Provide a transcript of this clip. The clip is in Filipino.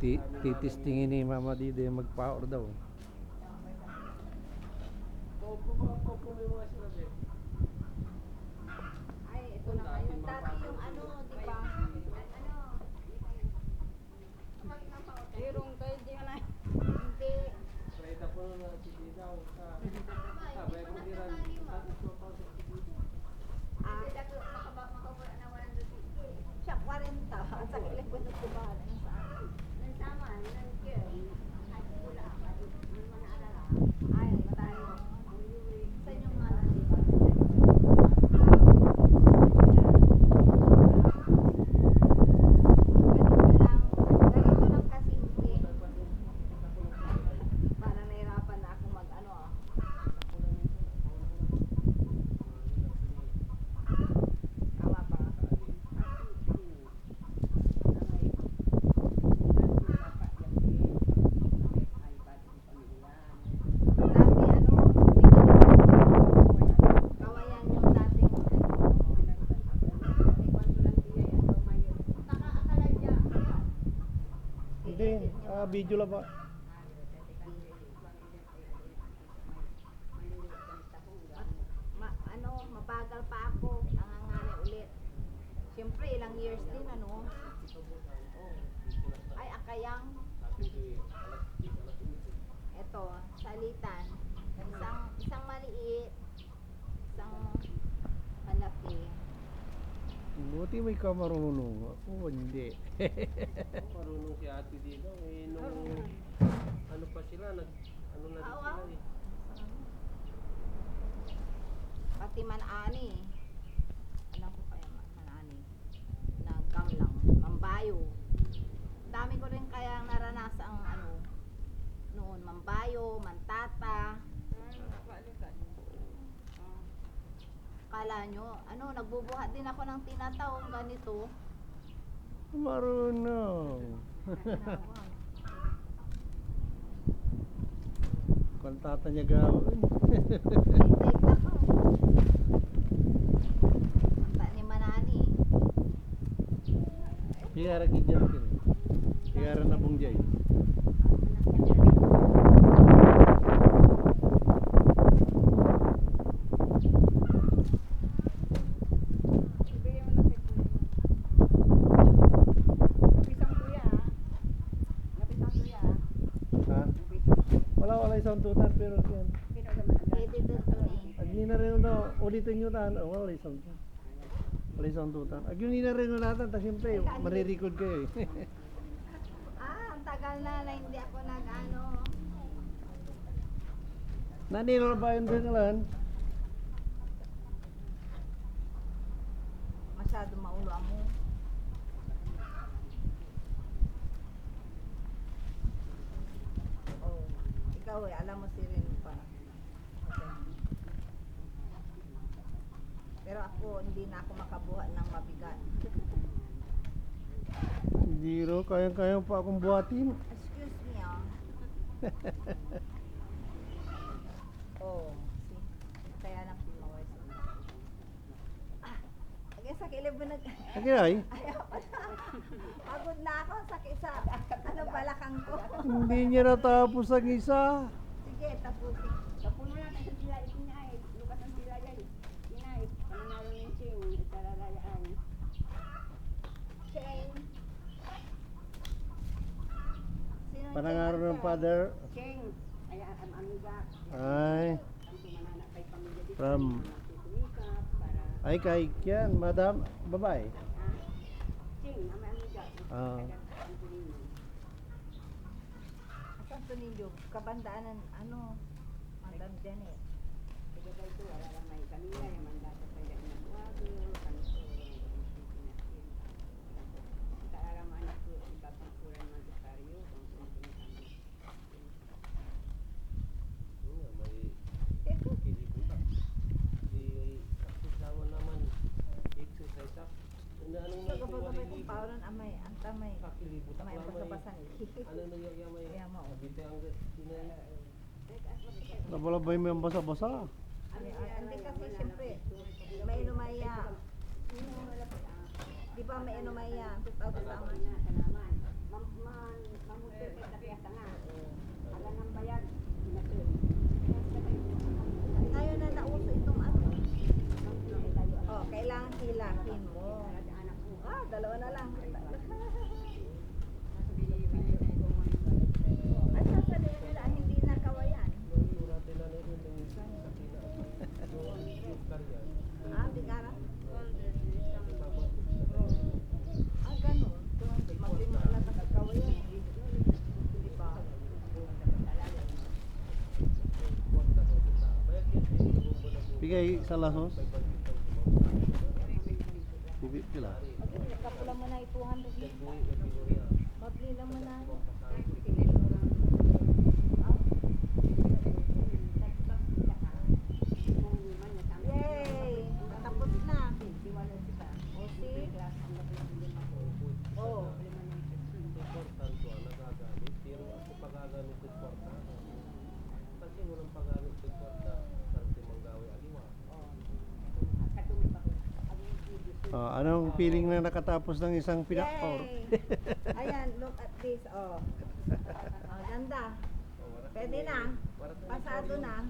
Titistingin ni Mama Dide mag-power daw. Ay, ito na ngayon. Dati yung ano, di ba? Dirong kayo di na. Hindi. Siya 40. Ang sa kilig ko nung kubahan. Ano saan? Ay, tayo. Sa inyong malas. Ganito lang kasimple. Parang nahirapan na ako mag-ano ah. Tama ba? Dati ano, kawayan yung dating Hindi, video lang ba? ano, mabagal pa ako, nanganganay ulit. Siyempre, ilang years din, ano. Ay, akayang. Ito, salitan. Isang maliit, isang malaki. Buti may ka marunong. Ako hindi. Marunong si ate dito. Eh, nung ano pa sila, ano na rin Awa. sila eh. Pati manani. Alam ko kaya manani. Nagkam lang. Mambayo. Dami ko rin kaya naranasan ang ano noon. Mambayo, mantata. Kala nyo, ano, nagbubuhat din ako ng tinatawag ganito. Marunong. Kantata niya gawin. Tignan ko. Manta ni Manani. Sigara gidyan kin. Sigara na bungjay. Ha? Wala isang tutan pero yan. Pwede doon eh. Agni na rin no, ulitin nyo na. Wala isang tutan. Wala isang tutan. Agni na rin natin, ta siyempre, marirecord kayo eh. Ang tagal na hindi ako nag-ano. Nanilo ba yun din lang? Masyado maulo mo. Oh, ikaw eh, alam mo si Rin pa. Okay. Pero ako, hindi na ako makabuhat ng mabigat. Zero, kayang-kaya pa akong buhatin. Excuse me ah. Oh, see? Kaya na pinawis. Again, sa kilib mo nag... Okay ay, Ayaw pala. Pagod na ako, sakit sa... Ano, balakang ko. hindi niya natapos ang isa. Sige, tapusin. Kapuno na tayo sila itinay. Lukas ang sila yan. Inay, pananalo ng sing. Itararayaan. Shane. Sino yung Panangaro ng Shane? father. Sing. Ay, ang amiga. Ay, Ang tumanana kay pamilya dito. from, Tutumikap para... ay kay Kian, madam, babae. Sing, ang may amiga. Ah. Ang tuloy. Asan to ninyo? Kabandaan ng ano? Madam Janet. Kaya ito, wala lang may kanila. Yung mandata sa ilang nagwago. Kanito. Kaaraman ako. Ipapangkuran ng tutaryo. Kung sino pinatanggal. May kilibutan. Di kasama naman exercise up. Anong So, kapag may libo? kumpauran, amay, ang tamay. Kakilibutan May lang may. basa-basan eh. Ano na yung may Kaya mo. abite ang tinay. Nabalabay mo yung basa-basa. Hindi kasi siyempre, may inumaya. Di ba may inumaya? 2000 Tama na, tanaman. kay sa Lasos? Hindi pila. Okay, kapula mo na 200 dito. Mabli lang mo na. Yay! Tapos na. O si? Oh. Importante ko, nagagamit. Pero ako pagagamit ko kwarta. Kasi walang paggamit ko kwarta. Kasi manggawi aliwa. Anong feeling na nakatapos ng isang pinakpor? Yay! Ayan, look at this. Oh. Oh, ganda. Pwede na. Pasado na.